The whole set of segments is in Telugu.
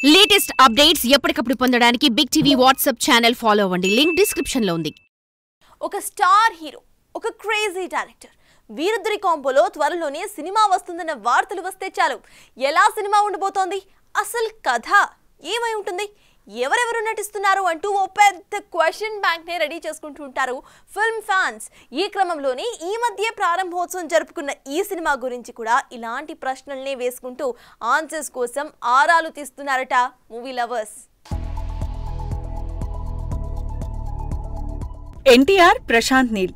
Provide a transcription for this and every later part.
లేటెస్ట్ అప్డేట్స్ ఎప్పటికప్పుడు పొందడానికి big TV WhatsApp channel follow అవ్వండి. లింక్ డిస్క్రిప్షన్ లో ఉంది. ఒక స్టార్ హీరో, ఒక క్రేజీ డైరెక్టర్ వీరిద్దరి కాంబోలో త్వరలోనే సినిమా వస్తుందన్న వార్తలు వస్తే చాలు. ఎలా సినిమా ఉండబోతోంది, అసలు కథ ఏమై ఉంటుంది, ఎవరెవరు నటిస్తున్నారు అంటూ ఓ పెద్ద క్వశ్చన్ బ్యాంక్ నే రెడీ చేసుకుంటూ ఉంటారు ఫిల్మ్ ఫ్యాన్స్. ఈ క్రమంలోనే ఈ మధ్య ప్రారంభోత్సవం జరుపుకున్న ఈ సినిమా గురించి కూడా ఇలాంటి ప్రశ్నల్నే వేసుకుంటూ ఆన్సర్స్ కోసం ఆరాలు తీస్తున్నారట మూవీ లవర్స్. ఎన్టీఆర్, ప్రశాంత్ నీల్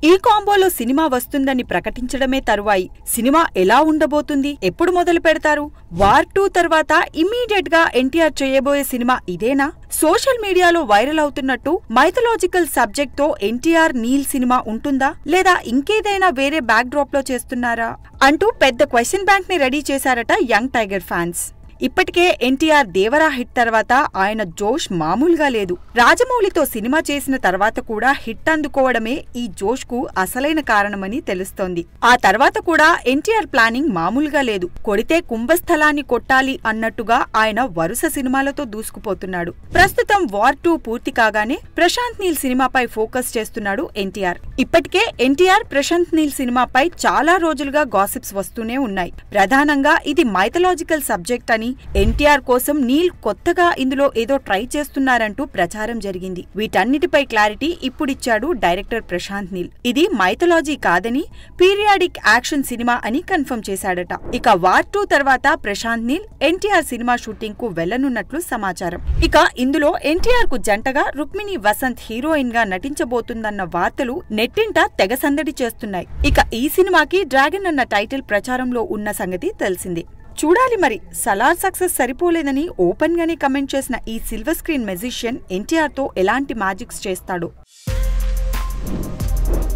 ఈ కాంబోలో సినిమా వస్తుందని ప్రకటించడమే తరువాయి సినిమా ఎలా ఉండబోతుంది, ఎప్పుడు మొదలు పెడతారు? వార్ 2 తర్వాత ఇమ్మీడియట్ గా ఎన్టీఆర్ చేయబోయే సినిమా ఇదేనా? సోషల్ మీడియాలో వైరల్ అవుతున్నట్టు మైథలాజికల్ సబ్జెక్ట్ తో ఎన్టీఆర్ నీల్ సినిమా ఉంటుందా, లేదా ఇంకేదైనా వేరే బ్యాక్ డ్రాప్ లో చేస్తున్నారా అంటూ పెద్ద క్వశ్చన్ బ్యాంక్ ని రెడీ చేశారట యంగ్ టైగర్ ఫ్యాన్స్. ఇప్పటికే ఎన్టీఆర్ దేవరా హిట్ తర్వాత ఆయన జోష్ మామూలుగా లేదు. రాజమౌళితో సినిమా చేసిన తర్వాత కూడా హిట్ అందుకోవడమే ఈ జోష్ కు అసలైన కారణమని తెలుస్తోంది. ఆ తర్వాత కూడా ఎన్టీఆర్ ప్లానింగ్ మామూలుగా లేదు. కొడితే కుంభస్థలాన్ని కొట్టాలి అన్నట్టుగా ఆయన వరుస సినిమాలతో దూసుకుపోతున్నాడు. ప్రస్తుతం వార్ 2 పూర్తి కాగానే ప్రశాంత్ నీల్ సినిమాపై ఫోకస్ చేస్తున్నాడు ఎన్టీఆర్. ఇప్పటికే ఎన్టీఆర్, ప్రశాంత్ నీల్ సినిమాపై చాలా రోజులుగా గాసిప్స్ వస్తూనే ఉన్నాయి. ప్రధానంగా ఇది మైథలాజికల్ సబ్జెక్ట్ అని, ఎన్టీఆర్ కోసం నీల్ కొత్తగా ఇందులో ఏదో ట్రై చేస్తున్నారంటూ ప్రచారం జరిగింది. వీటన్నిటిపై క్లారిటీ ఇప్పుడిచ్చాడు డైరెక్టర్ ప్రశాంత్ నీల్. ఇది మైథలాజీ కాదని, పీరియాడిక్ యాక్షన్ సినిమా అని కన్ఫర్మ్ చేశాడట. ఇక వార్ 2 తర్వాత ప్రశాంత్ నీల్ ఎన్టీఆర్ సినిమా షూటింగ్ కు వెళ్లనున్నట్లు సమాచారం. ఇక ఇందులో ఎన్టీఆర్ కు జంటగా రుక్మిణి వసంత్ హీరోయిన్ గా నటించబోతుందన్న వార్తలు నెట్టింట తెగ సందడి చేస్తున్నాయి. ఇక ఈ సినిమాకి డ్రాగన్ అన్న టైటిల్ ప్రచారంలో ఉన్న సంగతి తెలిసిందే. చూడాలి మరి. సలార్ సక్సెస్ సరిపోలేదని ఓపెన్ గానే కమెంట్ చేసిన ఈ సిల్వర్ స్క్రీన్ మెజిషియన్ ఎన్టీఆర్ తో ఎలాంటి మ్యాజిక్స్ చేస్తాడో.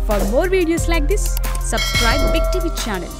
For more videos like this, subscribe Big TV channel.